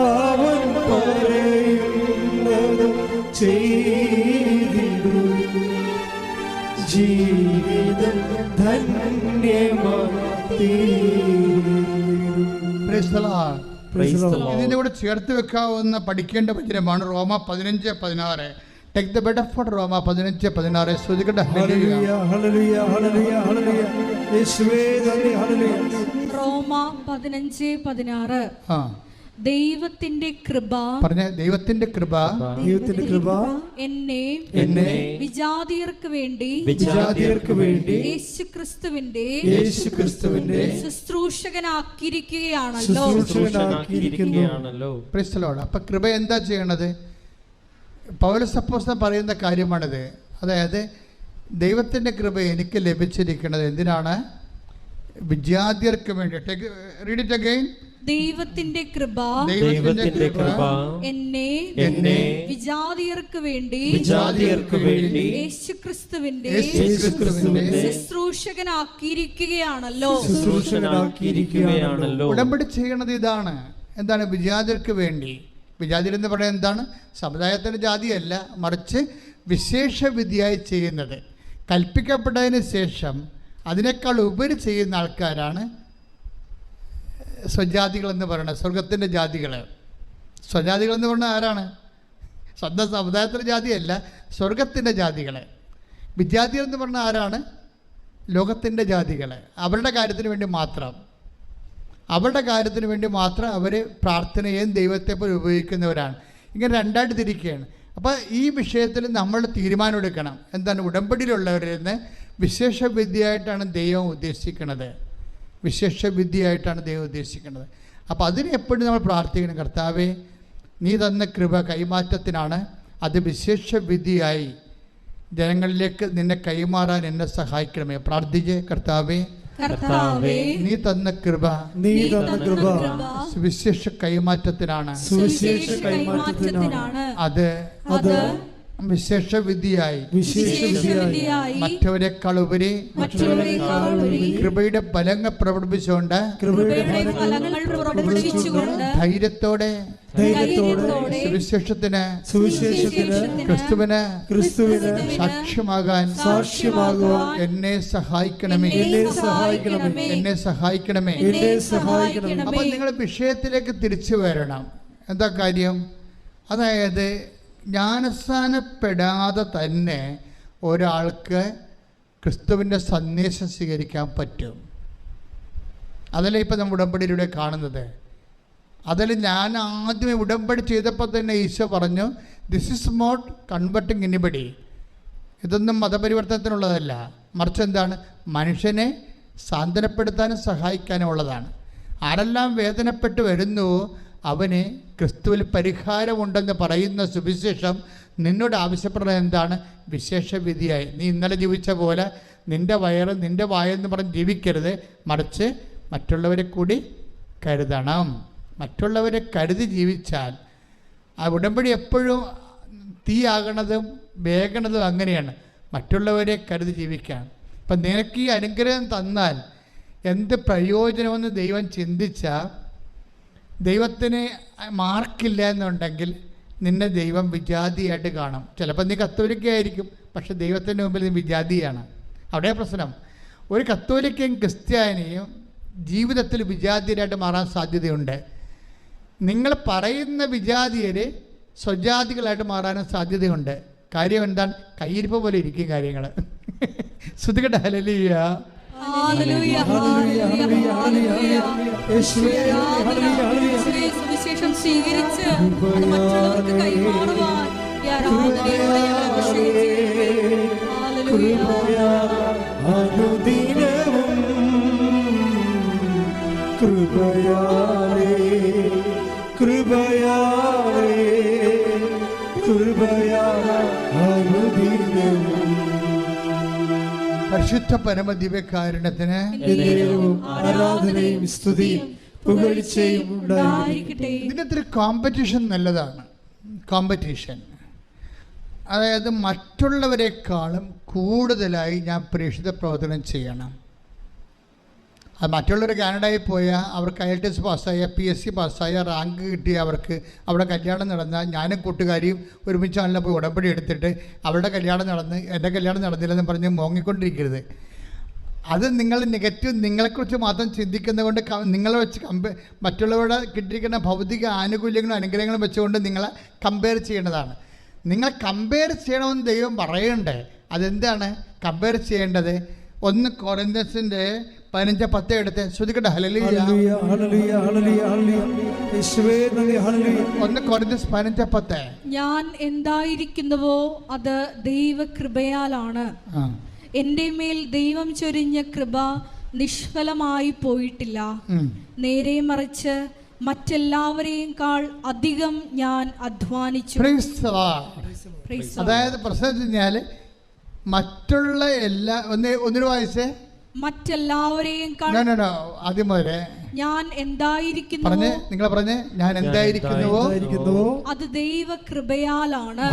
അവൻ പറയുന്നതും ചെയ്തിടും. ജീവിതം ധന്യമായി. ഇതിന്റെ കൂടെ ചേർത്ത് വെക്കാവുന്ന പഠിക്കേണ്ട വചനമാണ് റോമ 15:16. ടേക്ക് ദ ബെഡ് ഓഫ് റോമ 15:16. ശ്രദ്ധിക്കട്ടെ. റോമ 15:16. ദൈവത്തിന്റെ കൃപ, പറഞ്ഞ ദൈവത്തിന്റെ കൃപ, ദൈവത്തിന്റെ കൃപ എന്നെ വിജാതിയർക്ക് വേണ്ടി യേശുക്രിസ്തുവിന്റെ ശുശ്രൂഷകനാക്കിയിരിക്കുകയാണല്ലോ. Praise the Lord. അപ്പൊ കൃപ എന്താ ചെയ്യണത്? പൗലോസ് അപ്പോസ്തലൻ പറയുന്ന കാര്യമാണിത്. അതായത് ദൈവത്തിന്റെ കൃപ എനിക്ക് ലഭിച്ചിരിക്കുന്നത് എന്തിനാണ്? വിജാതിയർക്ക് വേണ്ടി. Read it again. ദൈവത്തിന്റെ കൃപ എന്നെ വിജാതിയർക്ക് വേണ്ടി യേശുക്രിസ്തുവിന്റെ ശുശ്രൂഷകനാക്കിയിരിക്കുകയാണല്ലോ. ഉടമ്പടി ചെയ്യണത് ഇതാണ്. എന്താണ്? വിജാതിയർക്ക് വേണ്ടി. വിജാതിർ എന്ന് പറയുന്നത് എന്താണ്? സമുദായത്തിൻ്റെ ജാതിയല്ല, മറിച്ച് വിശേഷ വിധിയായി ചെയ്യുന്നത്. കൽപ്പിക്കപ്പെട്ടതിന് ശേഷം അതിനേക്കാൾ ഉപരി ചെയ്യുന്ന ആൾക്കാരാണ് സ്വജാതികളെന്ന് പറയുന്നത്. സ്വർഗത്തിൻ്റെ ജാതികൾ. സ്വജാതികളെന്ന് പറഞ്ഞാൽ ആരാണ്? സ്വന്തം സമുദായത്തിൻ്റെ ജാതിയല്ല, സ്വർഗത്തിൻ്റെ ജാതികൾ. വിജാതികൾ എന്ന് പറഞ്ഞാൽ ആരാണ്? ലോകത്തിൻ്റെ ജാതികൾ. അവരുടെ കാര്യത്തിന് വേണ്ടി മാത്രം അവർ പ്രാർത്ഥനയും ദൈവത്തെ പോലെ ഉപയോഗിക്കുന്നവരാണ്. ഇങ്ങനെ രണ്ടായിട്ട് തിരിക്കുകയാണ്. അപ്പോൾ ഈ വിഷയത്തിൽ നമ്മൾ തീരുമാനമെടുക്കണം. എന്താണ്? ഉടമ്പടിയിലുള്ളവരിൽ നിന്ന് വിശേഷ വിദ്യയായിട്ടാണ് ദൈവം ഉദ്ദേശിക്കുന്നത്. അപ്പോൾ അതിന് എപ്പോഴും നമ്മൾ പ്രാർത്ഥിക്കണം. കർത്താവേ, നീ തന്ന കൃപ കൈമാറ്റത്തിനാണ്. അത് വിശേഷ വിധിയായി ജനങ്ങളിലേക്ക് നിന്നെ കൈമാറാൻ എന്നെ സഹായിക്കണമേ. പ്രാർത്ഥിച്ച്. കർത്താവേ, നീ തന്ന കൃപ സുവിശേഷ കൈമാറ്റത്തിനാണ്. അത് വിശേഷ വിധിയായി മറ്റവരെക്കാൾ ഉപരി കൃപയുടെ ഫലങ്ങൾ പ്രകടിപ്പിച്ചുകൊണ്ട് ധൈര്യത്തോടെ സുവിശേഷത്തിന് ക്രിസ്തുവിന് സാക്ഷ്യമാകാൻ എന്നെ സഹായിക്കണമേ. അപ്പൊ നിങ്ങൾ വിഷയത്തിലേക്ക് തിരിച്ചു വരണം. എന്താ കാര്യം? അതായത് ജ്ഞാനസ്നാനപ്പെടാതെ തന്നെ ഒരാൾക്ക് ക്രിസ്തുവിൻ്റെ സന്ദേശം സ്വീകരിക്കാൻ പറ്റും. അതല്ലേ ഇപ്പം നമ്മൾ ഉടമ്പടിയിലൂടെ കാണുന്നത്. അതിൽ ഞാൻ ആദ്യമേ ഉടമ്പടി ചെയ്തപ്പോൾ തന്നെ ഈശോ പറഞ്ഞു, this is not converting anybody. ഇതൊന്നും മതപരിവർത്തനത്തിനുള്ളതല്ല, മറിച്ച് എന്താണ്? മനുഷ്യനെ സാന്ത്വനപ്പെടുത്താനും സഹായിക്കാനും ഉള്ളതാണ്. ആരെല്ലാം വേദനപ്പെട്ട് വരുന്നു അവന് ക്രിസ്തുവിൽ പരിഹാരമുണ്ടെന്ന് പറയുന്ന സുവിശേഷം നിന്നോട് ആവശ്യപ്പെടുന്നത് എന്താണ്? വിശേഷ വിധിയായി. നീ ഇന്നലെ ജീവിച്ച പോലെ നിൻ്റെ വയറ് നിൻ്റെ വായെന്ന് പറഞ്ഞ് ജീവിക്കരുത്, മറിച്ച് മറ്റുള്ളവരെ കൂടി കരുതണം. മറ്റുള്ളവരെ കരുതി ജീവിച്ചാൽ ആ ഉടമ്പടി എപ്പോഴും തീയാകണതും വേഗണതും അങ്ങനെയാണ്. മറ്റുള്ളവരെ കരുതി ജീവിക്കാൻ. അപ്പം നിനക്ക് ഈ അനുഗ്രഹം തന്നാൽ എന്ത് പ്രയോജനമെന്ന് ദൈവം ചിന്തിച്ചാൽ, ദൈവത്തിന് മാർക്കില്ല എന്നുണ്ടെങ്കിൽ നിന്നെ ദൈവം വിജാതിയായിട്ട് കാണും. ചിലപ്പോൾ നീ കത്തോലിക്കയായിരിക്കും, പക്ഷെ ദൈവത്തിൻ്റെ മുമ്പിൽ നീ വിജാതിയാണ്. അവിടെ പ്രശ്നം. ഒരു കത്തോലിക്കയും ക്രിസ്ത്യാനിയും ജീവിതത്തിൽ വിജാതിയരായിട്ട് മാറാൻ സാധ്യതയുണ്ട്. നിങ്ങൾ പറയുന്ന വിജാതിയർ സ്വജാതികളായിട്ട് മാറാനും സാധ്യതയുണ്ട്. കാര്യം എന്താണ്? കയ്യിരിപ്പ് പോലെ ഇരിക്കും കാര്യങ്ങൾ. ശ്രുതികട്ടെ. ഹല്ലേലൂയ. സുവിശേഷം സ്വീകരിച്ച് മറ്റുള്ളവർക്ക് കൈമാറുവാൻ അനുദിനവും കൃപയാലേ കൃപയാലേ കൃപയാലേ അനുദിനവും പരിശുദ്ധ പരമദിവ്യകാരുണ്യത്തിന് ആരാധനയും സ്തുതിയും പുകഴ്ചയും ഉണ്ടായിരിക്കട്ടെ. ഇതിനകത്തൊരു കോമ്പറ്റീഷൻ നല്ലതാണ്. കോമ്പറ്റീഷൻ, അതായത് മറ്റുള്ളവരെക്കാളും കൂടുതലായി ഞാൻ പ്രേക്ഷിത പ്രവർത്തനം ചെയ്യണം. അത് മറ്റുള്ളവർ കാനഡയിൽ പോയാൽ അവർക്ക് IELTS പാസ്സായ PSC പാസ്സായ റാങ്ക് കിട്ടിയ അവർക്ക് അവിടെ കല്യാണം നടന്നാൽ ഞാനും കൂട്ടുകാരിയും ഒരുമിച്ചാണല്ലോ പോയി ഉടമ്പടി എടുത്തിട്ട് അവരുടെ കല്യാണം നടന്ന് എൻ്റെ കല്യാണം നടന്നില്ലെന്ന് പറഞ്ഞ് മോങ്ങിക്കൊണ്ടിരിക്കരുത്. അത് നിങ്ങൾ നെഗറ്റീവ് നിങ്ങളെക്കുറിച്ച് മാത്രം ചിന്തിക്കുന്നത് കൊണ്ട് നിങ്ങളെ വെച്ച് മറ്റുള്ളവരുടെ കിട്ടിയിരിക്കുന്ന ഭൗതിക ആനുകൂല്യങ്ങളും അനുഗ്രഹങ്ങളും വെച്ചുകൊണ്ട് നിങ്ങളെ കമ്പയർ ചെയ്യേണ്ടതാണ്. നിങ്ങൾ കമ്പയർ ചെയ്യണമെന്ന് ദൈവം പറയണ്ടേ. അതെന്താണ് കമ്പയർ ചെയ്യേണ്ടത്? 1 കൊരിന്ത്യൻസിൻ്റെ 15:10 എടുത്ത് ശ്രദ്ധിക്കട്ടെ. ഹല്ലേലൂയ ഹല്ലേലൂയ ഹല്ലേലൂയ ഹല്ലേലൂയ യേശുവേ നന്ദി. ഹല്ലേലൂയ. 1 കൊരിന്ത്യൻസ് 15:10. ഞാൻ എന്തായിരിക്കുന്നുവോ അത് ദൈവകൃപയാലാണ്. എൻ്റെ മേൽ ദൈവം ചൊരിഞ്ഞ കൃപ നിഷ്ഫലമായി പോയിട്ടില്ല. നേരെ മറിച്ച് മറ്റെല്ലാവരെയുംക്കാൾ അധികം ഞാൻ അധ്വാനിച്ചു. അതായത് പ്രശ്നം വെച്ച് കഴിഞ്ഞാൽ മറ്റുള്ള എല്ലാ ഒന്നിനു വായിച്ചേ മറ്റെല്ലാവരെയുംക്കാൾ ആദ്യം മുതലേ ഞാൻ എന്തായിരിക്കുന്നുവോ നിങ്ങൾ പറഞ്ഞേ ഞാൻ എന്തായിരിക്കുന്നുവോ അത് ദൈവകൃപയാലാണ്.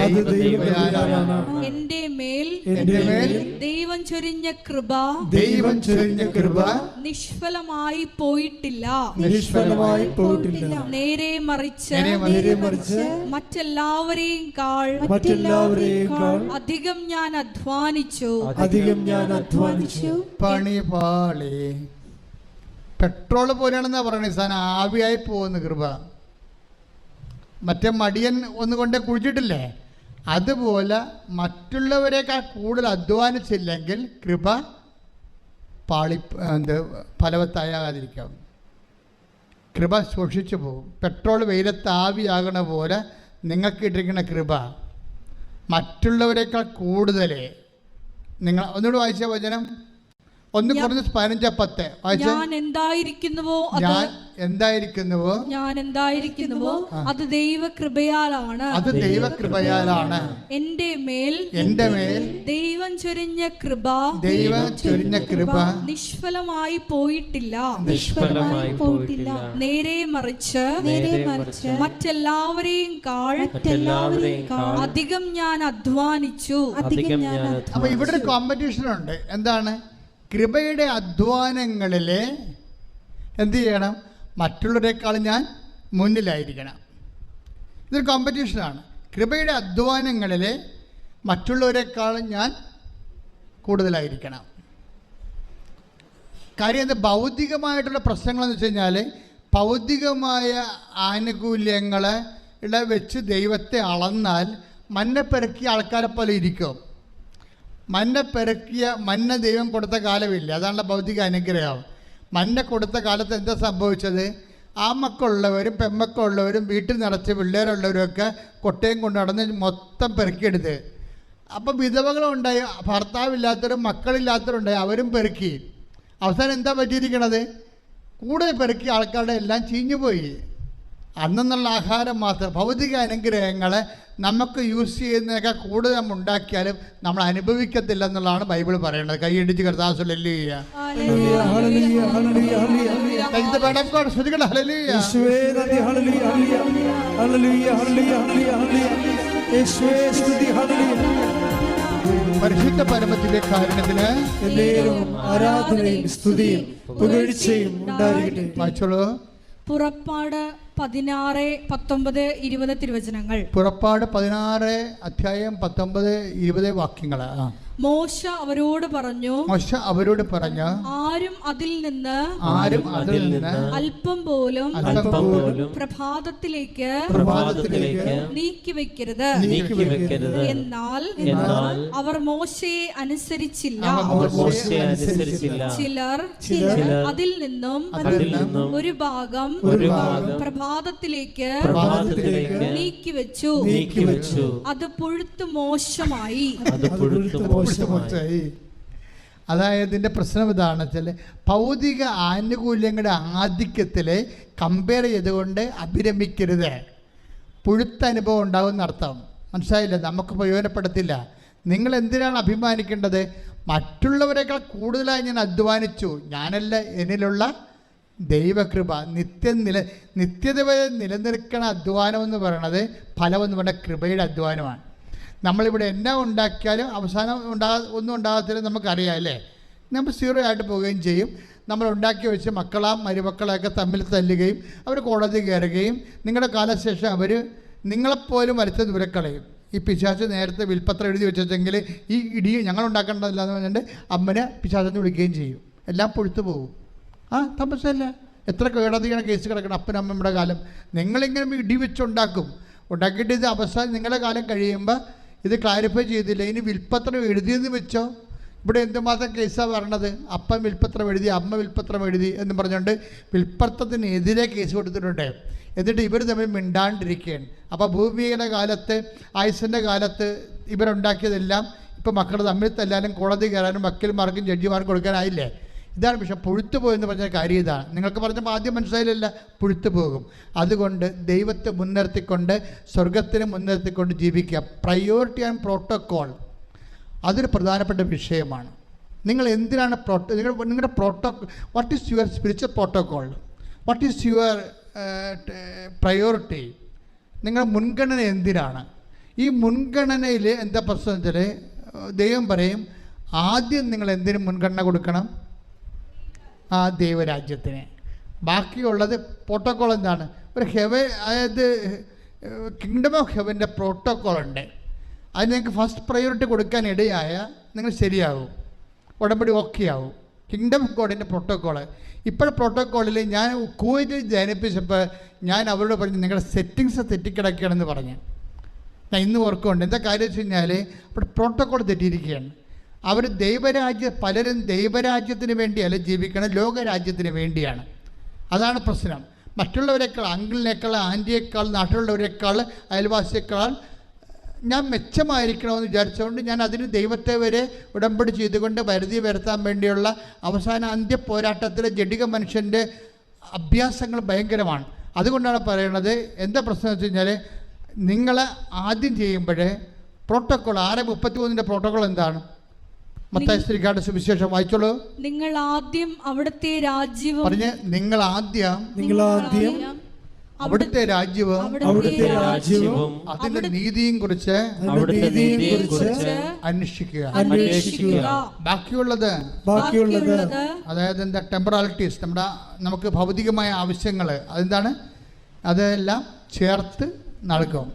എൻ്റെ മേൽ ദൈവം ചൊരിഞ്ഞ കൃപ നിഷ്ഫലമായി പോയിട്ടില്ല. നേരെ മറിച്ച് മറ്റെല്ലാവരെയുംക്കാൾ അധികം ഞാൻ അധ്വാനിച്ചു. പണിപാളി പെട്രോൾ പോലെയാണെന്നാ പറയണത്. സാധനം ആവിയായി പോകുന്ന കൃപ. മറ്റേ മടിയൻ ഒന്നുകൊണ്ടേ കുഴിച്ചിട്ടില്ലേ, അതുപോലെ മറ്റുള്ളവരെക്കാൾ കൂടുതൽ അധ്വാനിച്ചില്ലെങ്കിൽ കൃപ ഫലവത്താകാതിരിക്കാം. കൃപ സൂക്ഷിച്ചു പോകും. പെട്രോൾ വെയിലത്ത് ആവിയാകണ പോലെ നിങ്ങൾക്ക് ഇട്ടിരിക്കുന്ന കൃപ മറ്റുള്ളവരെക്കാൾ കൂടുതൽ നിങ്ങൾ ഒന്നുകൂടി വായിച്ച വചനം 1 കൊരിന്ത്യൻസ് 15:10 ഞാൻ എന്തായിരിക്കുന്നുവോ അത് ദൈവകൃപയാലാണ്. എൻ്റെ മേൽ ദൈവം ചൊരിഞ്ഞ കൃപ നിഷ്ഫലമായി പോയിട്ടില്ല. നേരെ മറിച്ച് മറ്റെല്ലാവരെയുംക്കാൾ അധികം ഞാൻ അധ്വാനിച്ചു. അപ്പൊ ഇവിടെ ഒരു കോമ്പറ്റീഷൻ ഉണ്ട്. എന്താണ്? കൃപയുടെ അധ്വാനങ്ങളിൽ എന്ത് ചെയ്യണം? മറ്റുള്ളവരെക്കാൾ ഞാൻ മുന്നിലായിരിക്കണം. ഇതൊരു കോമ്പറ്റീഷനാണ്. കൃപയുടെ അധ്വാനങ്ങളിൽ മറ്റുള്ളവരെക്കാൾ ഞാൻ കൂടുതലായിരിക്കണം. കാര്യം എന്താ? ഭൗതികമായിട്ടുള്ള പ്രശ്നങ്ങളെന്ന് വെച്ച് കഴിഞ്ഞാൽ ഭൗതികമായ ആനുകൂല്യങ്ങളെ വെച്ച് ദൈവത്തെ അളന്നാൽ മന്ന പെറുക്കിയ ആൾക്കാരെ പോലെ ഇരിക്കും. മന്ന ദൈവം കൊടുത്ത കാലമില്ല. അതാണല്ലോ ഭൗതിക അനുഗ്രഹം. മന്ന കൊടുത്ത കാലത്ത് എന്താ സംഭവിച്ചത്? ആ മക്കളുള്ളവരും പെമ്മക്കളുള്ളവരും വീട്ടിൽ നിറച്ച് പിള്ളേരുള്ളവരുമൊക്കെ കൊട്ടയും കൊണ്ട് നടന്ന് മൊത്തം പെറുക്കിയെടുത്ത്. അപ്പം വിധവകളുണ്ടായി, ഭർത്താവില്ലാത്തവരും മക്കളില്ലാത്തവരുണ്ടായി, അവരും പെറുക്കി. അവസാനം എന്താ പറ്റിയിരിക്കണത്? കൂടുതൽ പെറുക്കിയ ആൾക്കാരുടെ എല്ലാം ചീഞ്ഞുപോയി. അന്നുള്ള ആഹാരം മാത്രം. ഭൗതിക അനുഗ്രഹങ്ങളെ നമുക്ക് യൂസ് ചെയ്യുന്നതൊക്കെ കൂടുതൽ നമ്മൾ ഉണ്ടാക്കിയാലും നമ്മൾ അനുഭവിക്കത്തില്ല എന്നുള്ളതാണ് ബൈബിൾ പറയുന്നത്. കൈയടിച്ച് കർത്താവ് ഹല്ലേലൂയ. പരിശുദ്ധ പരമത്തിന്റെ കാരണത്തിന് ആരാധനയും സ്തുതിയും പുകഴ്ചയും ഉണ്ടായിരിക്കട്ടെ. വായിച്ചോളൂ. പുറപ്പാട് 16:19-20 തിരുവചനങ്ങൾ. പുറപ്പാട് 16:19-20 വാക്യങ്ങൾ. മോശ അവരോട് പറഞ്ഞു, ആരും അതിൽ നിന്ന് അല്പം പോലും പ്രഭാതത്തിലേക്ക് നീക്കിവെക്കരുത്. എന്നാൽ അവർ മോശയെ അനുസരിച്ചില്ല. ചിലർ അതിൽ നിന്നും ഒരു ഭാഗം പ്രഭാതത്തിലേക്ക് നീക്കിവെച്ചു. അത് പുഴുത്തു മോശമായി. അതായത് ഇതിൻ്റെ പ്രശ്നം ഇതാണ് വെച്ചാൽ ഭൗതിക ആനുകൂല്യങ്ങളുടെ ആധിക്യത്തിൽ കമ്പയർ ചെയ്തുകൊണ്ട് അഭിരമിക്കരുത്. പുഴുത്ത അനുഭവം ഉണ്ടാകുന്ന അർത്ഥം മനസ്സിലായില്ല. നമുക്ക് പ്രയോജനപ്പെടുത്തില്ല. നിങ്ങൾ എന്തിനാണ് അഭിമാനിക്കേണ്ടത്? മറ്റുള്ളവരെക്കാൾ കൂടുതലായി ഞാൻ അധ്വാനിച്ചു. ഞാനല്ല, എന്നിലുള്ള ദൈവകൃപ. നിത്യത വരെ നിലനിൽക്കണ അധ്വാനം എന്ന് പറയണത് ഫലമെന്ന് പറഞ്ഞ കൃപയുടെ അധ്വാനമാണ്. നമ്മളിവിടെ എന്നാ ഉണ്ടാക്കിയാലും അവസാനം ഒന്നും ഉണ്ടാകത്തില്ല. നമുക്കറിയാം അല്ലേ? നമ്മൾ 0 ആയിട്ട് പോവുകയും ചെയ്യും. നമ്മൾ ഉണ്ടാക്കി വെച്ച് മക്കളാം മരുമക്കളെയൊക്കെ തമ്മിൽ തല്ലുകയും അവർ കോടതി കയറുകയും നിങ്ങളുടെ കാലശേഷം അവർ നിങ്ങളെപ്പോലും വരുത്ത ദൂരക്കളയും. ഈ പിശാച് നേരത്തെ വിൽപ്പത്രം എഴുതി വെച്ചെങ്കിൽ ഈ ഇടി ഞങ്ങൾ ഉണ്ടാക്കേണ്ടതില്ല എന്ന് പറഞ്ഞിട്ട് അമ്മനെ പിശാചെന്ന് വിളിക്കുകയും ചെയ്യും. എല്ലാം പൊഴുത്തു പോകും. തമസല്ല. എത്ര കോടതിയാണ് കേസ് കിടക്കണം അപ്പനും അമ്മയുടെ കാലം. നിങ്ങളിങ്ങനെ ഇടി വെച്ചുണ്ടാക്കും. ഉണ്ടാക്കിയിട്ട് ഇത് അവസാനം നിങ്ങളുടെ കാലം കഴിയുമ്പോൾ ഇത് ക്ലാരിഫൈ ചെയ്തില്ല, ഇനി വിൽപ്പത്രം എഴുതിയെന്ന് വെച്ചോ. ഇവിടെ എന്തുമാത്രം കേസാണ് വരണത്. അപ്പൻ വിൽപ്പത്രം എഴുതി, അമ്മ വിൽപ്പത്രം എഴുതി എന്ന് പറഞ്ഞുകൊണ്ട് വിൽപ്പത്രത്തിനെതിരെ കേസ് കൊടുത്തിട്ടുണ്ട്. എന്നിട്ട് ഇവർ തമ്മിൽ മിണ്ടാണ്ടിരിക്കുകയാണ്. അപ്പോൾ ഭൂമിയുടെ കാലത്ത്, ആയുസിൻ്റെ കാലത്ത് ഇവരുണ്ടാക്കിയതെല്ലാം ഇപ്പോൾ മക്കൾ തമ്മിൽ തല്ലാനും കോടതി കയറാനും വക്കീൽമാർക്കും ജഡ്ജിമാർക്കും കൊടുക്കാനായില്ലേ. ഇതാണ് പക്ഷേ പുഴുത്തു പോയെന്ന് പറഞ്ഞ കാര്യം ഇതാണ്. നിങ്ങൾക്ക് പറഞ്ഞപ്പോൾ ആദ്യം മനസ്സിലായില്ല, പുഴുത്തു പോകും. അതുകൊണ്ട് ദൈവത്തെ മുൻനിർത്തിക്കൊണ്ട്, സ്വർഗത്തിനെ മുൻനിർത്തിക്കൊണ്ട് ജീവിക്കുക. പ്രയോറിറ്റി ആൻഡ് പ്രോട്ടോക്കോൾ അതൊരു പ്രധാനപ്പെട്ട വിഷയമാണ്. നിങ്ങൾ എന്തിനാണ് നിങ്ങളുടെ what is your spiritual protocol, what is your priority, നിങ്ങളുടെ മുൻഗണന എന്തിനാണ്? ഈ മുൻഗണനയിൽ എന്താ പ്രശ്നം വെച്ചാൽ ദൈവം പറയും, ആദ്യം നിങ്ങൾ എന്തിനു മുൻഗണന കൊടുക്കണം? ആ ദൈവരാജ്യത്തിന്. ബാക്കിയുള്ളത് പ്രോട്ടോക്കോൾ എന്താണ്? ഒരു ഹെവൻ, അതായത് കിങ്ഡം ഓഫ് ഹെവൻ്റെ പ്രോട്ടോക്കോൾ ഉണ്ട്. അതിന് നിങ്ങൾക്ക് ഫസ്റ്റ് പ്രയോറിറ്റി കൊടുക്കാൻ ഇടയായ നിങ്ങൾ ശരിയാകും, ഉടമ്പടി ഓക്കെ ആവും. കിങ്ഡം ഓഫ് ഗോഡിൻ്റെ പ്രോട്ടോക്കോള്. ഇപ്പോഴത്തെ പ്രോട്ടോക്കോളിൽ ഞാൻ കുവൈറ്റിൽ ജനിപ്പിച്ചപ്പോൾ ഞാൻ അവരോട് പറഞ്ഞു, നിങ്ങളുടെ സെറ്റിങ്സ് തെറ്റിക്കിടക്കുകയാണെന്ന് പറഞ്ഞു. ഞാൻ ഇന്ന് ഓർക്കുന്നുണ്ട്. എന്താ കാര്യം വെച്ച് കഴിഞ്ഞാൽ ഇവിടെ പ്രോട്ടോക്കോൾ തെറ്റിയിരിക്കുകയാണ്. അവർ പലരും ദൈവരാജ്യത്തിന് വേണ്ടിയല്ല ജീവിക്കണം, ലോകരാജ്യത്തിന് വേണ്ടിയാണ്. അതാണ് പ്രശ്നം. മറ്റുള്ളവരെക്കാൾ, അങ്കിളിനേക്കാൾ, ആൻറ്റിയേക്കാൾ, നാട്ടിലുള്ളവരെക്കാൾ, അയൽവാസിയേക്കാൾ ഞാൻ മെച്ചമായിരിക്കണമെന്ന് വിചാരിച്ചുകൊണ്ട് ഞാൻ അതിന് ദൈവത്തെ വരെ ഉടമ്പടി ചെയ്തുകൊണ്ട് വരുതി വരുത്താൻ വേണ്ടിയുള്ള അവസാന അന്ത്യ പോരാട്ടത്തിലെ ജഡിക മനുഷ്യൻ്റെ അഭ്യാസങ്ങൾ ഭയങ്കരമാണ്. അതുകൊണ്ടാണ് പറയണത്, എന്താ പ്രശ്നം വെച്ച് കഴിഞ്ഞാൽ നിങ്ങൾ ആദ്യം ചെയ്യുമ്പോഴേ പ്രോട്ടോക്കോൾ 6:33 പ്രോട്ടോക്കോൾ എന്താണ്? മത്തായി ശ്രീകാരുടെ സുവിശേഷം വായിച്ചോളൂ. നിങ്ങൾ ആദ്യം അവിടുത്തെ രാജ്യവും പറഞ്ഞ്, നിങ്ങൾ ആദ്യം അവിടുത്തെ രാജ്യവും അതിന്റെ നീതിയും കുറിച്ച് അന്വേഷിക്കുക. ബാക്കിയുള്ളത് അതായത് എന്താ? ടെമ്പറാലിറ്റീസ്, നമുക്ക് ഭൗതികമായ ആവശ്യങ്ങൾ, അതെന്താണ്? അതെല്ലാം ചേർത്ത് നൽകും.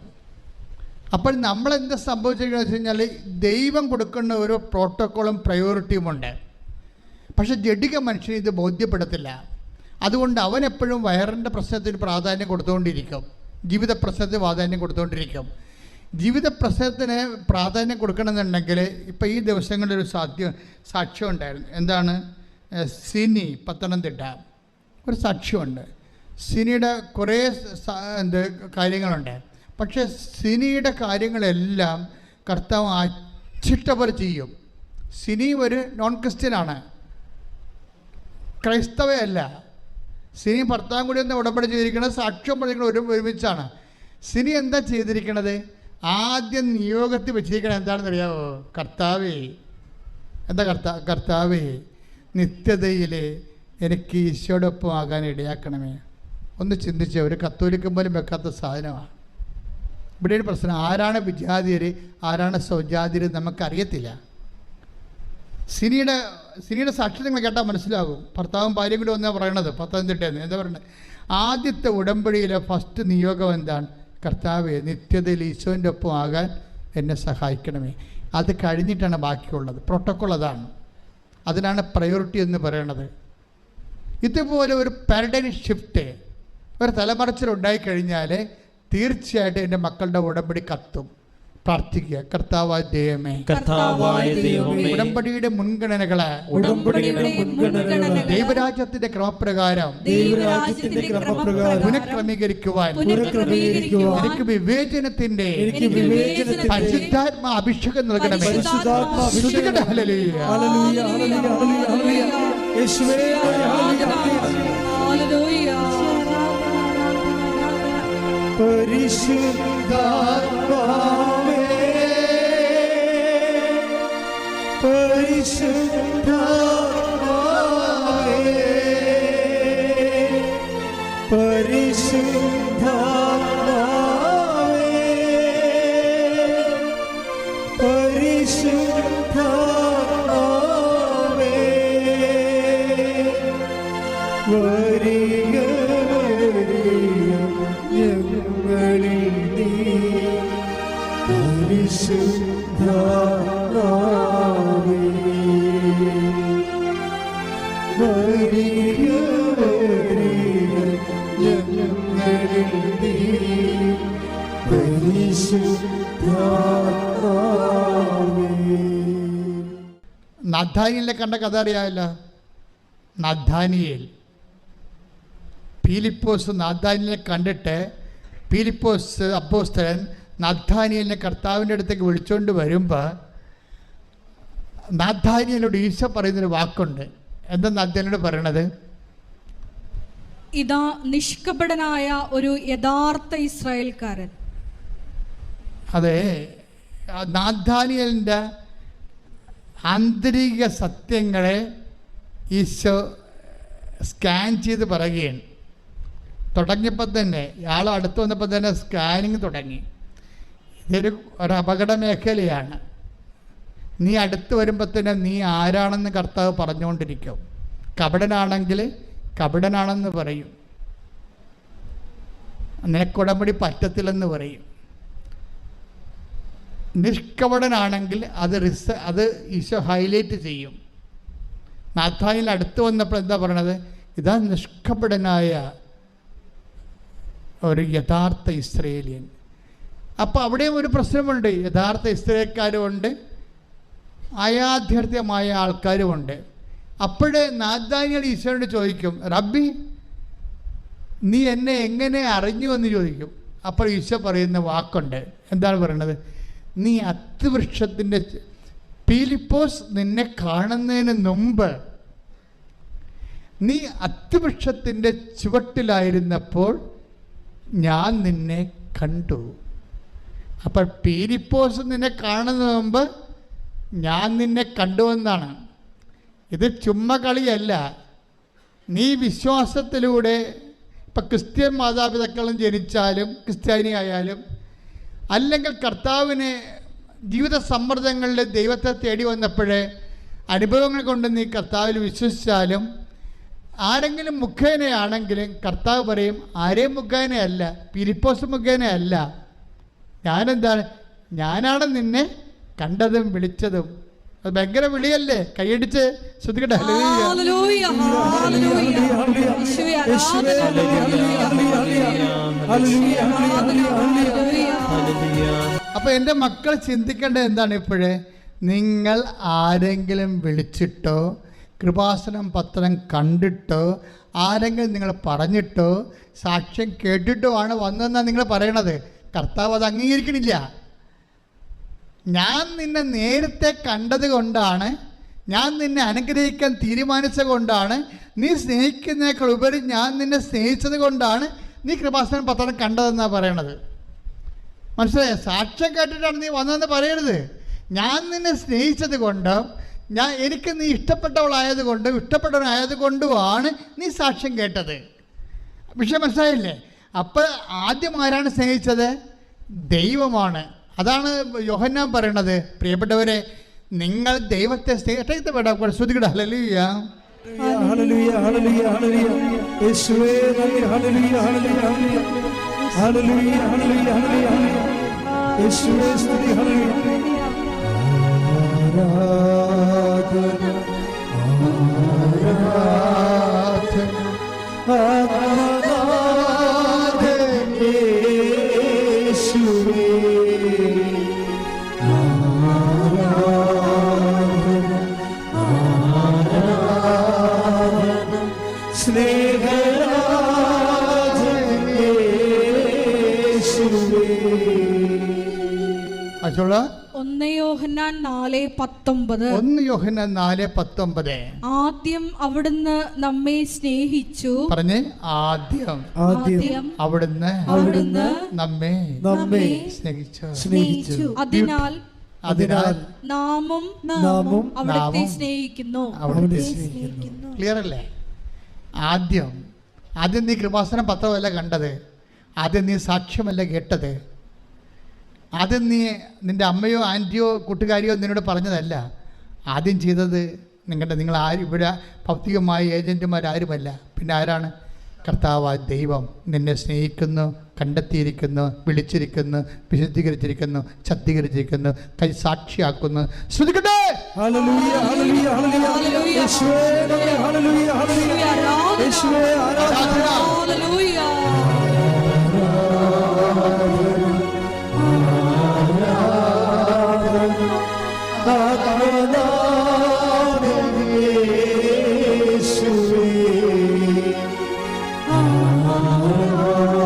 അപ്പോൾ നമ്മളെന്താ സംഭവിച്ചിരിക്കുന്നത് വെച്ച് കഴിഞ്ഞാൽ ദൈവം കൊടുക്കുന്ന ഓരോ പ്രോട്ടോക്കോളും പ്രയോറിറ്റിയും ഉണ്ട്. പക്ഷെ ജഡിക മനുഷ്യന് ഇത് ബോധ്യപ്പെടത്തില്ല. അതുകൊണ്ട് അവനെപ്പോഴും വയറിൻ്റെ പ്രശ്നത്തിന് പ്രാധാന്യം കൊടുത്തുകൊണ്ടിരിക്കും, ജീവിത പ്രശ്നത്തിന് പ്രാധാന്യം കൊടുത്തുകൊണ്ടിരിക്കും. ജീവിത പ്രശ്നത്തിന് പ്രാധാന്യം കൊടുക്കണമെന്നുണ്ടെങ്കിൽ ഇപ്പോൾ ഈ ദിവസങ്ങളിലൊരു സാക്ഷ്യം ഉണ്ടായിരുന്നു. എന്താണ്? സിനി, പത്തനംതിട്ട ഒരു സാക്ഷ്യമുണ്ട്. സിനിയുടെ കുറേ കാര്യങ്ങളുണ്ട്. പക്ഷേ സിനിയുടെ കാര്യങ്ങളെല്ലാം കർത്താവ് അച്ചിട്ട പോലെ ചെയ്യും. സിനി ഒരു നോൺ ക്രിസ്ത്യനാണ്, ക്രൈസ്തവയല്ല. സിനി ഭർത്താവും കൂടി ഒന്ന് ഉടമ്പടി ചെയ്തിരിക്കുന്നത്, സാക്ഷ്യം പറഞ്ഞിരിക്കുന്നത് ഒരുമിച്ചാണ്. സിനി എന്താ ചെയ്തിരിക്കണത്? ആദ്യം നിയോഗത്തിൽ വെച്ചിരിക്കണത് എന്താണെന്ന് അറിയാമോ? കർത്താവേ, എന്താ കർത്താവേ, നിത്യതയിൽ എനിക്ക് ഈശോടൊപ്പം ആകാൻ ഇടയാക്കണമേ. ഒന്ന് ചിന്തിച്ച, ഒരു കത്തോലിക്കൻ പോലും വെക്കാത്ത സാധനമാണ്. ഇവിടെ ഒരു പ്രശ്നം, ആരാണ് വിജാതിയർ, ആരാണ് സ്വജാതിയർ നമുക്കറിയത്തില്ല. സിനിയുടെ സാക്ഷി നിങ്ങൾ കേട്ടാൽ മനസ്സിലാകും. ഭർത്താവും ഭാര്യയും കൂടി ഒന്നാണ് പറയണത്, പത്തനംതിട്ടയെന്ന്. എന്താ പറയണത്? ആദ്യത്തെ ഉടമ്പടിയിലെ ഫസ്റ്റ് നിയോഗം എന്താണ്? കർത്താവേ, നിത്യതയിൽ ഈശോൻ്റെ ഒപ്പം ആകാൻ എന്നെ സഹായിക്കണമേ. അത് കഴിഞ്ഞിട്ടാണ് ബാക്കിയുള്ളത്. പ്രോട്ടോക്കോൾ അതാണ്. അതിനാണ് പ്രയോറിറ്റി എന്ന് പറയണത്. ഇതുപോലെ ഒരു പാരഡൈം ഷിഫ്റ്റ്, ഒരു തലമറിച്ചിലുണ്ടായിക്കഴിഞ്ഞാൽ തീർച്ചയായിട്ടും എൻ്റെ മക്കളുടെ ഉടമ്പടി കത്തും. പ്രാർത്ഥിക്കുക. കർത്താവായ ദൈവമേ, ഉടമ്പടിയുടെ മുൻഗണനകളെ ദൈവരാജ്യത്തിന്റെ ക്രമപ്രകാരം പുനഃക്രമീകരിക്കുവാൻ എനിക്ക് വിവേചനത്തിന്റെ പരിശുദ്ധാത്മ അഭിഷേകം നൽകണമേ. പരിശുദ്ധാത്മാവേ, പരിശുദ്ധാത്മാവേ, പരിശുദ്ധാത്മാവേ, പരിശുദ്ധാത്മാവേ, നീ പരിശുദ്ധാത്മാവേ, ഞങ്ങളിൽ നീ പരിശുദ്ധാത്മാവേ. നഥാനിയേലിനെ കണ്ട കഥ അറിയാമല്ലോ. നഥാനിയേൽ, പീലിപ്പോസ് നാഥാനിയേലിനെ കണ്ടിട്ട് പീലിപ്പോസ് അപ്പോസ്തലൻ നഥാനിയേലിനെ കർത്താവിൻ്റെ അടുത്തേക്ക് വിളിച്ചുകൊണ്ട് വരുമ്പോൾ നഥാനിയേലോട് ഈശോ പറയുന്നൊരു വാക്കുണ്ട്. എന്താ നഥാനിയേലോട് പറയണത്? ഇതാ നിഷ്കപടനായ ഒരു യഥാർത്ഥ ഇസ്രായേൽക്കാരൻ. അതെ, നഥാനിയേലിൻ്റെ ആന്തരിക സത്യങ്ങളെ ഈശോ സ്കാൻ ചെയ്ത് പറയുകയാണ്. തുടങ്ങിയപ്പോൾ തന്നെ ഇയാൾ അടുത്ത് വന്നപ്പോൾ തന്നെ സ്കാനിങ് തുടങ്ങി. ഇതൊരു അപകട മേഖലയാണ്. നീ അടുത്ത് വരുമ്പോൾ തന്നെ നീ ആരാണെന്ന് കർത്താവ് പറഞ്ഞുകൊണ്ടിരിക്കും. കപടനാണെങ്കിൽ കപടനാണെന്ന് പറയും, നിനക്കുടമ്പടി പറ്റത്തില്ലെന്ന് പറയും. നിഷ്കപടനാണെങ്കിൽ അത് ഈശോ ഹൈലൈറ്റ് ചെയ്യും. നാഥാനിൽ അടുത്ത് വന്നപ്പോൾ എന്താ പറയണത്? ഇതാ നിഷ്കപടനായ ഒരു യഥാർത്ഥ ഇസ്രയേലിയൻ. അപ്പോൾ അവിടെയും ഒരു പ്രശ്നമുണ്ട്. യഥാർത്ഥ ഇസ്രയേൽക്കാരുമുണ്ട്, അയാഥാർത്ഥ്യമായ ആൾക്കാരുമുണ്ട്. അപ്പോഴേ നാഥാനിയേൽ ഈശോയോട് ചോദിക്കും, റബ്ബി നീ എന്നെ എങ്ങനെ അറിഞ്ഞു എന്ന് ചോദിക്കും. അപ്പോൾ ഈശോ പറയുന്ന വാക്കുണ്ട്. എന്താണ് പറയുന്നത്? നീ അത്തിവൃക്ഷത്തിൻ്റെ പീലിപ്പോസ് നിന്നെ കാണുന്നതിന് മുമ്പ് നീ അത്തിവൃക്ഷത്തിൻ്റെ ചുവട്ടിലായിരുന്നപ്പോൾ ഞാൻ നിന്നെ കണ്ടു. അപ്പോൾ പീലിപ്പോസ് നിന്നെ കാണുന്നതിന് മുമ്പ് ഞാൻ നിന്നെ കണ്ടുവെന്നാണ്. ഇത് ചുമ്മാ കളിയല്ല. നീ വിശ്വാസത്തിലൂടെ ഇപ്പം ക്രിസ്ത്യൻ മാതാപിതാക്കളും ജനിച്ചാലും ക്രിസ്ത്യാനി ആയാലും അല്ലെങ്കിൽ കർത്താവിനെ ജീവിത സമ്മർദ്ദങ്ങളിൽ ദൈവത്തെ തേടി വന്നപ്പോഴേ അനുഭവങ്ങൾ കൊണ്ട് നീ കർത്താവിൽ വിശ്വസിച്ചാലും ആരെങ്കിലും മുഖേനയാണെങ്കിലും കർത്താവ് പറയും, ആരെയും മുഖേനയല്ല, പീലിപ്പോസ് മുഖേനയല്ല, ഞാനാണ് നിന്നെ കണ്ടതും വിളിച്ചതും. അത് ഭയങ്കര വിളിയല്ലേ? കൈയടിച്ച് ശ്രദ്ധിക്കട്ടെ. അപ്പൊ എൻ്റെ മക്കൾ ചിന്തിക്കേണ്ടത് എന്താണ്? ഇപ്പോഴേ നിങ്ങൾ ആരെങ്കിലും വിളിച്ചിട്ടോ കൃപാസനം പത്രം കണ്ടിട്ടോ ആരെങ്കിലും നിങ്ങൾ പറഞ്ഞിട്ടോ സാക്ഷ്യം കേട്ടിട്ടോ ആണ് വന്നതെന്നാണ് നിങ്ങൾ പറയണത്. കർത്താവ് അത് അംഗീകരിക്കണില്ല. ഞാൻ നിന്നെ നേരത്തെ കണ്ടത് കൊണ്ടാണ്, ഞാൻ നിന്നെ അനുഗ്രഹിക്കാൻ തീരുമാനിച്ചത് കൊണ്ടാണ്, നീ സ്നേഹിക്കുന്നതിനേക്കാൾ ഉപരി ഞാൻ നിന്നെ സ്നേഹിച്ചത് കൊണ്ടാണ് നീ കൃപാസനം പത്രം കണ്ടതെന്നാണ് പറയണത്. മനസ്സിലായോ? സാക്ഷ്യം കേട്ടിട്ടാണ് നീ വന്നതെന്ന് പറയരുത്. ഞാൻ നിന്നെ സ്നേഹിച്ചത് കൊണ്ടും എനിക്ക് നീ ഇഷ്ടപ്പെട്ടവളായതുകൊണ്ടും ഇഷ്ടപ്പെട്ടവനായതുകൊണ്ടുമാണ് നീ സാക്ഷ്യം കേട്ടത്. വിഷയം മനസ്സിലായില്ലേ? അപ്പോൾ ആദ്യം ആരാണ് സ്നേഹിച്ചത്? ദൈവമാണ്. അതാണ് യോഹന്നാൻ പറയണത്, പ്രിയപ്പെട്ടവരെ നിങ്ങൾ ദൈവത്തെ സ്നേഹിച്ചിട്ട് വേണം ശ്രദ്ധിക്കട്ടെ. ഹല്ലേലൂയ ഹല്ലേലൂയ ഹല്ലേലൂയ ഹല്ലേലൂയ യേശുവേ നന്ദി. ഹല്ലേലൂയ ഹല്ലേലൂയ ഹല്ലേലൂയ ഹല്ലേലൂയ ഹല്ലേലൂയ യേശുവേ സ്തുതി. ഹല്ലേലൂയ ആരാധന ആരാധന യേശുവേ ഒന്ന് യോഹന്നാൻ 4:19 ആദ്യം അവിടുന്ന് നമ്മെ സ്നേഹിച്ചു. പറഞ്ഞേ, ആദ്യം അവിടുന്ന് നമ്മെ സ്നേഹിച്ചു. അതിനാൽ നാമും അവിടുത്തെ സ്നേഹിക്കുന്നു. ക്ലിയർ അല്ലേ? ആദ്യം നീ കൃപാസനം പത്രമല്ല കണ്ടത്, ആദ്യം നീ സാക്ഷ്യമല്ല കേട്ടത്, ആദ്യം നിൻ്റെ അമ്മയോ ആൻറ്റിയോ കൂട്ടുകാരിയോ നിന്നോട് പറഞ്ഞതല്ല. ആദ്യം ചെയ്തത് നിങ്ങൾ ആരും ഇവിടെ ഭൗതികമായ ഏജൻറ്റുമാരാരുമല്ല. പിന്നെ ആരാണ്? കർത്താവായ ദൈവം നിന്നെ സ്നേഹിക്കുന്നു, കണ്ടെത്തിയിരിക്കുന്നു, വിളിച്ചിരിക്കുന്നു, വിശുദ്ധീകരിച്ചിരിക്കുന്നു, ശക്തീകരിച്ചിരിക്കുന്നു, കൈ സാക്ഷിയാക്കുന്നു. ശ്രദ്ധിക്കട്ടെ. ഹല്ലേലൂയ, ഹല്ലേലൂയ, ഹല്ലേലൂയ. യേശുവേ നന്ദി, ഹല്ലേലൂയ, ഹല്ലേലൂയ. യേശുവേ ആരാധന. ഹല്ലേലൂയ.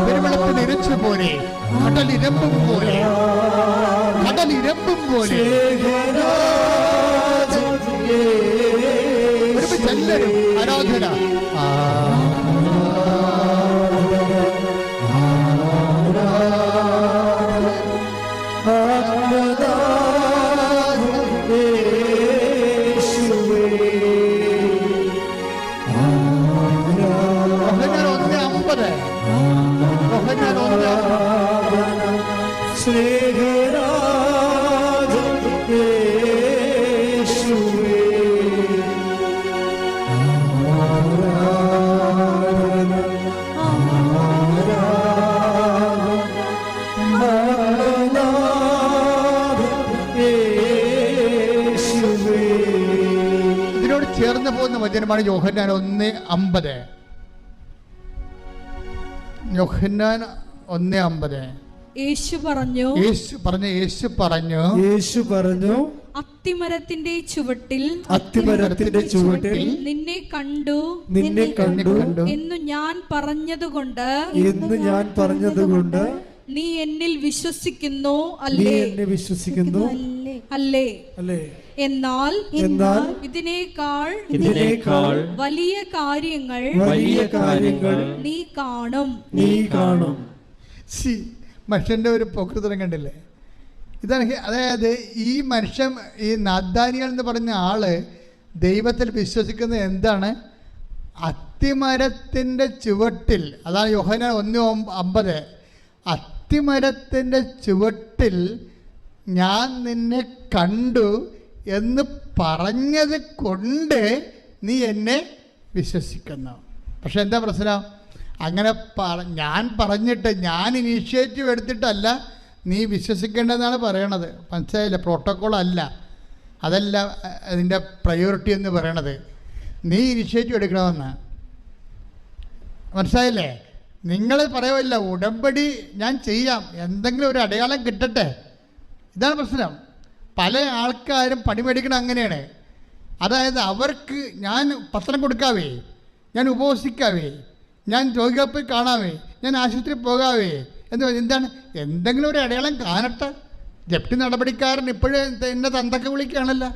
പെരുവെള്ളത്തിന് ഇരച്ചു പോലെ, കടലിരമ്പും പോലെ, കടലിരമ്പും പോലെ എല്ലാവരും ആരാധന. ഇതിനോട് ചേർന്ന് പോകുന്ന വചനമാണ് യോഹന്നാൻ 1:50. യോഹന്നാൻ 1:50. യേശു പറഞ്ഞു അത്തിമരത്തിന്റെ ചുവട്ടിൽ നിന്നെ കണ്ടു എന്നു ഞാൻ പറഞ്ഞതുകൊണ്ട് നീ എന്നിൽ വിശ്വസിക്കുന്നു അല്ലേ? എന്നാൽ ഇതിനേക്കാൾ വലിയ കാര്യങ്ങൾ നീ കാണും. മനുഷ്യന്റെ ഒരു പോക്കൃതരം കണ്ടില്ലേ? ഇതാണ്. അതായത് ഈ മനുഷ്യൻ, ഈ നാഥാനിയൽ എന്ന് പറഞ്ഞ ആള് ദൈവത്തിൽ വിശ്വസിക്കുന്നത് എന്താണ്? അത്തിമരത്തിൻ്റെ ചുവട്ടിൽ. അതാണ് യോഹന്നാൻ 1:50. അത്തിമരത്തിൻ്റെ ചുവട്ടിൽ ഞാൻ നിന്നെ കണ്ടു എന്ന് പറഞ്ഞത് കൊണ്ട് നീ എന്നെ വിശ്വസിക്കുന്നു. പക്ഷെ എന്താ പ്രശ്നം? അങ്ങനെ ഞാൻ പറഞ്ഞിട്ട്, ഞാൻ ഇനീഷ്യേറ്റീവ് എടുത്തിട്ടല്ല നീ വിശ്വസിക്കേണ്ടതെന്നാണ് പറയണത്. മനസ്സിലായില്ല? പ്രോട്ടോക്കോൾ അല്ല, അതല്ല അതിൻ്റെ പ്രയോറിറ്റി എന്ന് പറയണത്. നീ ഇനിഷ്യേറ്റീവ് എടുക്കണമെന്ന്. മനസ്സിലായില്ലേ? നിങ്ങൾ പറയുമല്ല ഉടമ്പടി ഞാൻ ചെയ്യാം, എന്തെങ്കിലും ഒരു അടയാളം കിട്ടട്ടെ. ഇതാണ് പ്രശ്നം. പല ആൾക്കാരും പണി മേടിക്കണം അങ്ങനെയാണ്. അതായത് അവർക്ക് ഞാൻ പത്രം കൊടുക്കാവേ, ഞാൻ ഉപവസിക്കാവേ, ഞാൻ രോഗികളെ പോയി കാണാവേ, ഞാൻ ആശുപത്രിയിൽ പോകാവേ എന്താണ്? എന്തെങ്കിലും ഒരു അടയാളം കാണട്ടെ. ജപ്തി നടപടിക്കാരൻ ഇപ്പോഴും എന്നെ തന്തക്ക വിളിക്കുകയാണല്ലോ,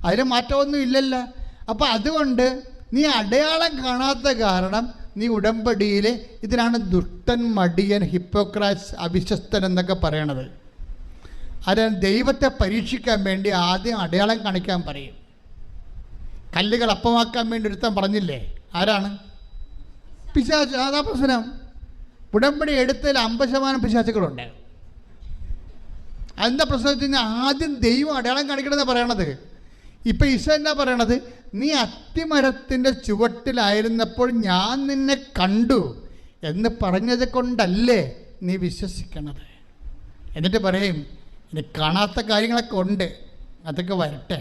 അതിന് മാറ്റമൊന്നും ഇല്ലല്ലോ. അപ്പം അതുകൊണ്ട് നീ അടയാളം കാണാത്ത കാരണം നീ ഉടമ്പടിയിൽ, ഇതിനാണ് ദുഷ്ടൻ, മടിയൻ, ഹിപ്പോക്രാറ്റ്സ്, അവിശ്വസ്തൻ എന്നൊക്കെ പറയണത്. അത് ദൈവത്തെ പരീക്ഷിക്കാൻ വേണ്ടി ആദ്യം അടയാളം കാണിക്കാൻ പറയും. കല്ലുകൾ അപ്പമാക്കാൻ വേണ്ടി ഒരുത്തൻ പറഞ്ഞില്ലേ? ആരാണ്? പിശാച്. അതാ പ്രശ്നം. ഉടമ്പടി എടുത്തതിൽ 50% പിശാചുകളുണ്ട്. എന്താ പ്രശ്നം വെച്ച് കഴിഞ്ഞാൽ ആദ്യം ദൈവം അടയാളം കാണിക്കണമെന്നാണ് പറയണത്. ഇപ്പം ഈശോ എന്നാ പറയണത്? നീ അത്തിമരത്തിൻ്റെ ചുവട്ടിലായിരുന്നപ്പോൾ ഞാൻ നിന്നെ കണ്ടു എന്ന് പറഞ്ഞത് കൊണ്ടല്ലേ നീ വിശ്വസിക്കണത്. എന്നിട്ട് പറയും, ഇനി കാണാത്ത കാര്യങ്ങളൊക്കെ ഉണ്ട്, അതൊക്കെ വരട്ടെ.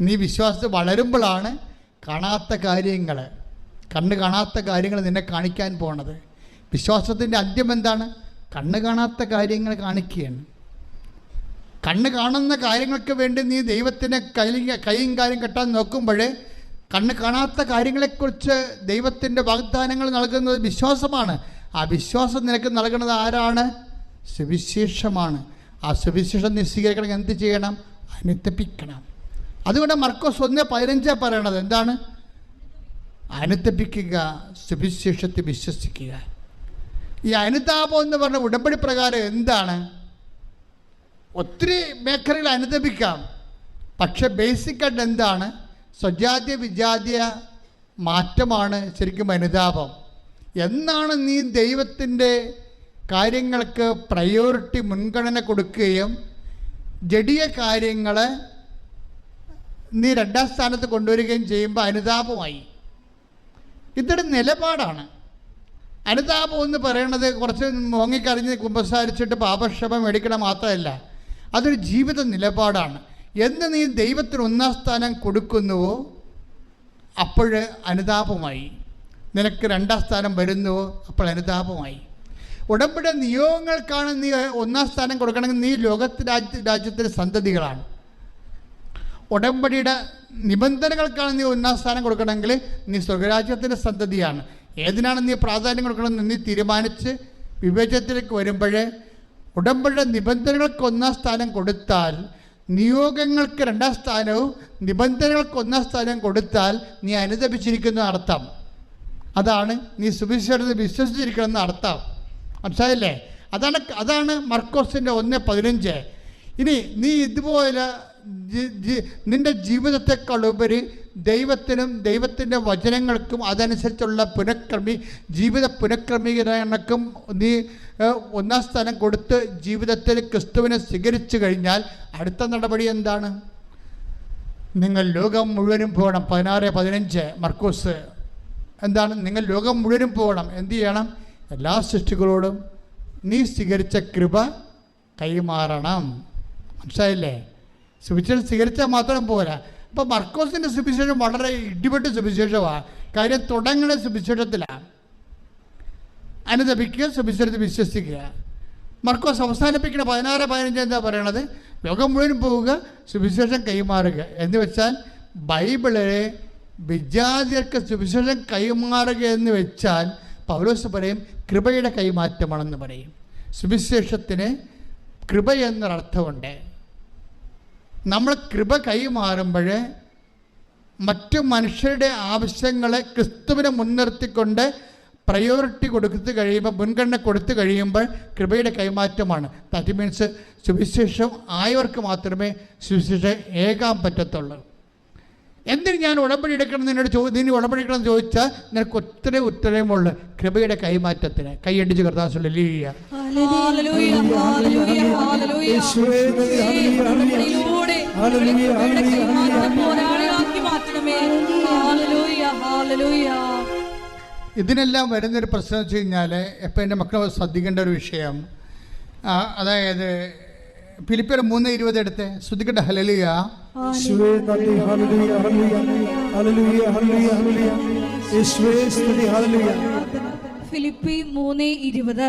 നീ വിശ്വാസത്തിൽ വളരുമ്പോഴാണ് കാണാത്ത കാര്യങ്ങൾ, കണ്ണ് കാണാത്ത കാര്യങ്ങൾ നിന്നെ കാണിക്കാൻ പോണത്. വിശ്വാസത്തിൻ്റെ അന്ത്യം എന്താണ്? കണ്ണ് കാണാത്ത കാര്യങ്ങൾ കാണിക്കുകയാണ്. കണ്ണ് കാണുന്ന കാര്യങ്ങൾക്ക് വേണ്ടി നീ ദൈവത്തിനെ കൈയും കാര്യം കെട്ടാൻ നോക്കുമ്പോഴേ കണ്ണ് കാണാത്ത കാര്യങ്ങളെക്കുറിച്ച് ദൈവത്തിൻ്റെ വാഗ്ദാനങ്ങൾ നൽകുന്നത് വിശ്വാസമാണ്. ആ വിശ്വാസം നിനക്ക് നൽകുന്നത് ആരാണ്? സുവിശേഷമാണ്. ആ സുവിശേഷം നീ സ്വീകരിക്കണമെങ്കിൽ എന്ത് ചെയ്യണം? അനുതപിക്കണം. അതുകൊണ്ട് മർക്കോസ് 1:15 പറയണത് എന്താണ്? അനുതപിക്കുക, സുവിശേഷത്തെ വിശ്വസിക്കുക. ഈ അനുതാപം എന്ന് പറഞ്ഞ ഉടമ്പടി പ്രകാരം എന്താണ്? ഒത്തിരി മേഖലകൾ അനുതപിക്കാം, പക്ഷെ ബേസിക്കായിട്ട് എന്താണ്? സ്വജാത്യ വിജാത്യ മാറ്റമാണ് ശരിക്കും അനുതാപം. എന്നാണ് നീ ദൈവത്തിൻ്റെ കാര്യങ്ങൾക്ക് പ്രയോറിറ്റി, മുൻഗണന കൊടുക്കുകയും ജഡീയ കാര്യങ്ങളെ നീ 2ാം സ്ഥാനത്ത് കൊണ്ടുവരികയും ചെയ്യുമ്പോൾ അനുതാപമായി. ഇതൊരു നിലപാടാണ്. അനുതാപം എന്ന് പറയണത് കുറച്ച് മോങ്ങിക്കറിഞ്ഞ് കുമ്പസാരിച്ചിട്ട് പാപക്ഷമ മേടിക്കണം മാത്രമല്ല, അതൊരു ജീവിത നിലപാടാണ്. എന്ന് നീ ദൈവത്തിന് 1-ാം സ്ഥാനം കൊടുക്കുന്നുവോ അപ്പോൾ അനുതാപമായി. നിനക്ക് 2-ാം സ്ഥാനം വരുന്നുവോ അപ്പോൾ അനുതാപമായി. ഉടമ്പടി നിയോഗങ്ങൾക്കാണ് നീ 1-ാം സ്ഥാനം കൊടുക്കണമെങ്കിൽ നീ രാജ്യത്തിൻ്റെ സന്തതികളാണ്. ഉടമ്പടിയുടെ നിബന്ധനകൾക്കാണ് നീ 1-ാം സ്ഥാനം കൊടുക്കണമെങ്കിൽ നീ സ്വർഗരാജ്യത്തിൻ്റെ സന്തതിയാണ്. ഏതിനാണ് നീ പ്രാധാന്യം കൊടുക്കണമെന്ന് നീ തീരുമാനിച്ച് വിവേചനത്തിലേക്ക് വരുമ്പോൾ ഉടമ്പടിയുടെ നിബന്ധനകൾക്ക് 1-ാം സ്ഥാനം കൊടുത്താൽ, നിയോഗങ്ങൾക്ക് 2-ാം സ്ഥാനവും നിബന്ധനകൾക്ക് 1-ാം സ്ഥാനം കൊടുത്താൽ നീ അനുദപിച്ചിരിക്കുന്ന അർത്ഥം. അതാണ് നീ സുവിശേഷത്തിൽ വിശ്വസിച്ചിരിക്കണമെന്ന് അർത്ഥം. മനസ്സിലായില്ലേ? അതാണ് മർക്കോസിൻ്റെ 1:15. ഇനി നീ ഇതുപോലെ നിൻ്റെ ജീവിതത്തെക്കാളുപരി ദൈവത്തിനും ദൈവത്തിൻ്റെ വചനങ്ങൾക്കും അതനുസരിച്ചുള്ള ജീവിത പുനഃക്രമീകരണക്കും നീ 1-ാം സ്ഥാനം കൊടുത്ത് ജീവിതത്തിൽ ക്രിസ്തുവിനെ സ്വീകരിച്ചു കഴിഞ്ഞാൽ അടുത്ത നടപടി എന്താണ്? നിങ്ങൾ ലോകം മുഴുവനും പോകണം. 16:15 മർക്കോസ്. എന്താണ്? നിങ്ങൾ ലോകം മുഴുവനും പോകണം. എന്തു ചെയ്യണം? എല്ലാ സൃഷ്ടികളോടും നീ സ്വീകരിച്ച കൃപ കൈമാറണം. മനസ്സിലായില്ലേ? സുവിശേഷം സ്വീകരിച്ചാൽ മാത്രം പോരാ. അപ്പോൾ മർക്കോസിൻ്റെ സുവിശേഷം വളരെ ഇടിപെട്ട സുവിശേഷമാണ്. കാര്യം തുടങ്ങുന്ന സുവിശേഷത്തിലാണ്. അനുദപിക്കുക, സുവിശേഷത്തിൽ വിശ്വസിക്കുക. മർക്കോസ് അവസാനിപ്പിക്കുന്ന 16:15 എന്താ പറയണത്? ലോകം മുഴുവൻ പോവുക, സുവിശേഷം കൈമാറുക. എന്ന് വെച്ചാൽ ബൈബിളിലെ വിജാതിയർക്ക് സുവിശേഷം കൈമാറുക എന്ന് വെച്ചാൽ പൗലോസ് പറയും കൃപയുടെ കൈമാറ്റമാണെന്ന് പറയും. സുവിശേഷത്തിന് കൃപ എന്നൊരർത്ഥമുണ്ട്. നമ്മൾ കൃപ കൈമാറുമ്പോൾ മറ്റു മനുഷ്യരുടെ ആവശ്യങ്ങളെ ക്രിസ്തുവിനെ മുൻനിർത്തിക്കൊണ്ട് പ്രയോറിറ്റി കൊടുത്തു കഴിയുമ്പോൾ, മുൻഗണന കൊടുത്തു കഴിയുമ്പോൾ കൃപയുടെ കൈമാറ്റമാണ്. ദാറ്റ് മീൻസ് സുവിശേഷം ആയവർക്ക് മാത്രമേ സുവിശേഷം ഏകാൻ പറ്റത്തുള്ളൂ. എന്തിന് ഞാൻ ഉടമ്പടി എടുക്കണം നിന്നോട് ഉടമ്പടി എടുക്കണം എന്ന് ചോദിച്ചാൽ നിനക്ക് ഒത്തിരി ഉത്തരമുള്ളൂ കൃപയുടെ കൈമാറ്റത്തിന്. കൈയടിച്ച് കർത്താവ് ഇതിനെല്ലാം വരുന്നൊരു പ്രശ്നം വെച്ച് കഴിഞ്ഞാൽ ഇപ്പം എൻ്റെ മക്കൾ ശ്രദ്ധിക്കേണ്ട ഒരു വിഷയം, അതായത് ഫിലിപ്പിയർ 3:20 എടുത്ത് ശ്രദ്ധിക്കട്ടെ. ഹല്ലേലൂയ. ഫിലിപ്പി 3:20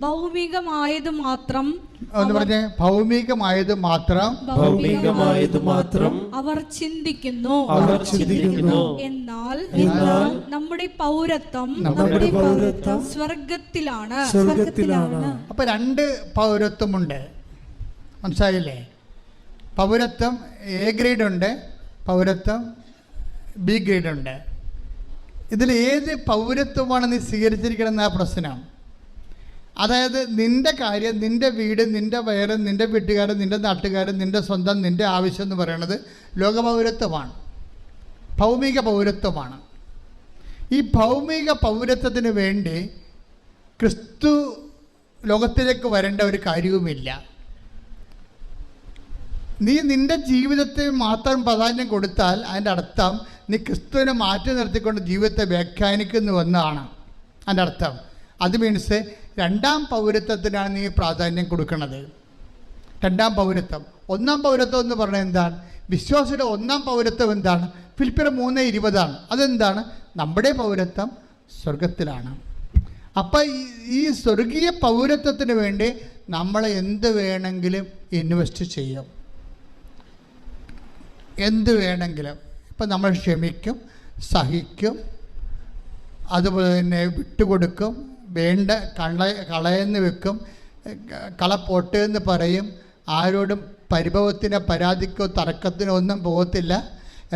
ഭൗമികമായത് മാത്രം എന്ന് പറഞ്ഞേ. ഭൗമികമായത് മാത്രം അവർ ചിന്തിക്കുന്നു. എന്നാൽ നമ്മുടെ പൗരത്വം സ്വർഗത്തിലാണ്. അപ്പൊ 2 പൗരത്വമുണ്ട്. മനസ്സിലായില്ലേ? പൗരത്വം എ ഗ്രേഡ് ഉണ്ട്, പൗരത്വം ബി ഗ്രേഡ് ഉണ്ട്. ഇതിൽ ഏത് പൗരത്വമാണ് നീ സ്വീകരിച്ചിരിക്കണമെന്ന പ്രശ്നം. അതായത് നിൻ്റെ കാര്യം, നിൻ്റെ വീട്, നിൻ്റെ വയറ്, നിൻ്റെ വീട്ടുകാരൻ, നിൻ്റെ നാട്ടുകാരൻ, നിൻ്റെ സ്വന്തം, നിൻ്റെ ആവശ്യം എന്ന് പറയുന്നത് ലോകപൗരത്വമാണ്, ഭൗമിക പൗരത്വമാണ്. ഈ ഭൗമിക പൗരത്വത്തിന് വേണ്ടി ക്രിസ്തു ലോകത്തിലേക്ക് വരേണ്ട ഒരു കാര്യവുമില്ല. നീ നിൻ്റെ ജീവിതത്തെ മാത്രം പ്രാധാന്യം കൊടുത്താൽ അതിൻ്റെ അർത്ഥം നീ ക്രിസ്തുവിനെ മാറ്റി നിർത്തിക്കൊണ്ട് ജീവിതത്തെ വ്യാഖ്യാനിക്കുന്നുവെന്നാണ് അതിൻ്റെ അർത്ഥം. അത് മീൻസ് 2-ാം പൗരത്വത്തിനാണ് നീ പ്രാധാന്യം കൊടുക്കുന്നത്. 2-ാം പൗരത്വം. 1-ാം പൗരത്വം എന്ന് പറഞ്ഞാൽ എന്താണ്? വിശ്വാസിയുടെ 1-ാം പൗരത്വം എന്താണ്? ഫിലിപ്പിയർ 3:20 അതെന്താണ്? നമ്മുടെ പൗരത്വം സ്വർഗത്തിലാണ്. അപ്പം ഈ സ്വർഗീയ പൗരത്വത്തിന് വേണ്ടി നമ്മൾ എന്ത് വേണമെങ്കിലും ഇൻവെസ്റ്റ് ചെയ്യും, എന്ത് വേണമെങ്കിലും. ഇപ്പം നമ്മൾ ക്ഷമിക്കും, സഹിക്കും, അതുപോലെ തന്നെ വിട്ടുകൊടുക്കും, വേണ്ട കളയെന്ന് വെക്കും, കളപ്പോട്ട് എന്ന് പറയും. ആരോടും പരിഭവത്തിനോ പരാതിക്കോ തർക്കത്തിനോ ഒന്നും പോകത്തില്ല.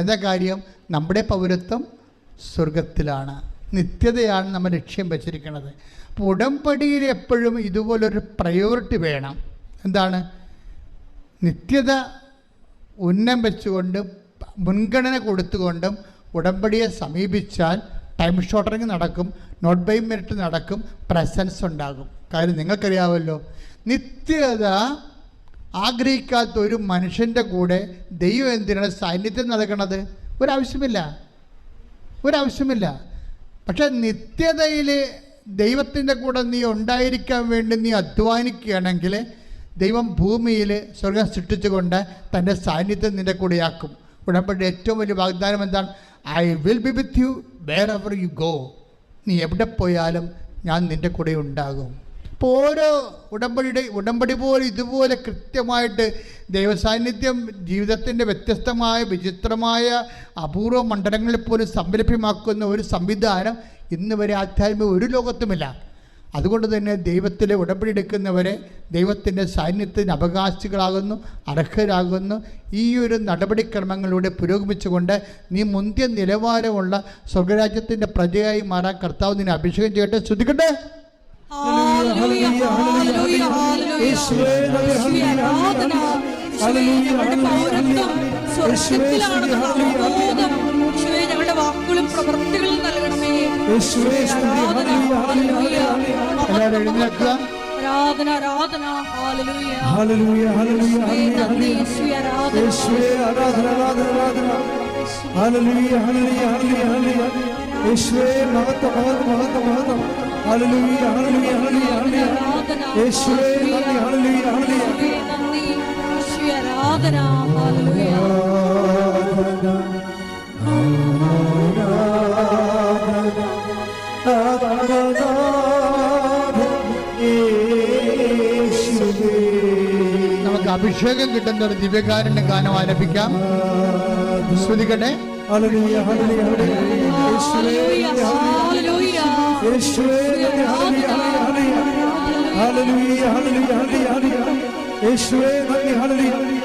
എന്താ കാര്യം? നമ്മുടെ പൗരത്വം സ്വർഗത്തിലാണ്, നിത്യതയാണ് നമ്മൾ ലക്ഷ്യം വച്ചിരിക്കുന്നത്. അപ്പോൾ ഉടമ്പടിയിൽ എപ്പോഴും ഇതുപോലൊരു പ്രയോറിറ്റി വേണം. എന്താണ്? നിത്യത ഉന്നം വെച്ചുകൊണ്ടും മുൻഗണന കൊടുത്തുകൊണ്ടും ഉടമ്പടിയെ സമീപിച്ചാൽ ടൈം ഷോർട്ടറിങ് നടക്കും, നോട്ട് ബൈ മെറിറ്റ് നടക്കും, പ്രസൻസ് ഉണ്ടാകും. കാര്യം നിങ്ങൾക്കറിയാമല്ലോ, നിത്യത ആഗ്രഹിക്കാത്ത ഒരു മനുഷ്യൻ്റെ കൂടെ ദൈവം എന്തിനാണ് സാന്നിധ്യം നടക്കണത്? ഒരാവശ്യമില്ല. പക്ഷെ നിത്യതയിൽ ദൈവത്തിൻ്റെ കൂടെ നീ ഉണ്ടായിരിക്കാൻ വേണ്ടി നീ അധ്വാനിക്കുകയാണെങ്കിൽ ദൈവം ഭൂമിയിൽ സ്വർഗം സൃഷ്ടിച്ചുകൊണ്ട് തൻ്റെ സാന്നിധ്യം നിൻ്റെ കൂടെയാക്കും. ഉടമ്പടി ഏറ്റവും വലിയ വാഗ്ദാനം എന്താണ്? I will be with you wherever you go. നീ എവിടെ പോയാലും ഞാൻ നിൻ്റെ കൂടെ ഉണ്ടാകും. അപ്പോൾ ഓരോ ഉടമ്പടി പോലെ ഇതുപോലെ കൃത്യമായിട്ട് ദൈവസാന്നിധ്യം ജീവിതത്തിൻ്റെ വ്യത്യസ്തമായ വിചിത്രമായ അപൂർവ മണ്ഡലങ്ങളിൽ പോലും സംലഭ്യമാക്കുന്ന ഒരു സംവിധാനം ഇന്ന് വരെ ആധ്യാത്മിക ഒരു ലോകത്തുമില്ല. അതുകൊണ്ട് തന്നെ ദൈവത്തിലെ ഉടമ്പടി എടുക്കുന്നവരെ ദൈവത്തിൻ്റെ സാന്നിധ്യത്തിന് അവകാശികളാകുന്നു, അർഹരാകുന്നു. ഈ ഒരു നടപടിക്രമങ്ങളിലൂടെ പുരോഗമിച്ചുകൊണ്ട് നീ മുന്തിയ നിലവാരമുള്ള സ്വർഗരാജ്യത്തിൻ്റെ പ്രജയായി മാറാൻ കർത്താവ് നിന്നെ അഭിഷേകം ചെയ്യട്ടെ. ശ്രദ്ധിക്കട്ടെ. ഞങ്ങളുടെ വാക്കുകളും പ്രവൃത്തികളും നൽകണമേ. എല്ലാവരും എഴുന്നേൽക്കുക. ആരാധന ആരാധന. ഹല്ലേലൂയ ഹല്ലേലൂയ ഹല്ലേലൂയ ഹല്ലേലൂയ ഹല്ലേലൂയ ഹല്ലേലൂയ യേശുവേ മഹത്വം മഹത്വം മഹത്വം മഹത്വം. ഹല്ലേലൂയ ഹല്ലേലൂയ ഹല്ലേലൂയ യേശുവേ നന്ദി. ഹല്ലേലൂയ ഹല്ലേലൂയ നന്ദി. യേശുവേ ആരാധന. ഹല്ലേലൂയ നമുക്ക് അഭിഷേകം കിട്ടുന്ന ഒരു ദിവ്യകാരുണ്യ ഗാനം ആലപിക്കാം. ശ്രദ്ധിക്കട്ടെ. ഹല്ലേലൂയ ഹല്ലേലൂയ ഹല്ലേലൂയ ഹല്ലേലൂയ യേശുവേ നന്ദി. ഹല്ലേലൂയ ഹല്ലേലൂയ ഹല്ലേലൂയ ഹല്ലേലൂയ യേശുവേ നന്ദി. ഹല്ലേലൂയ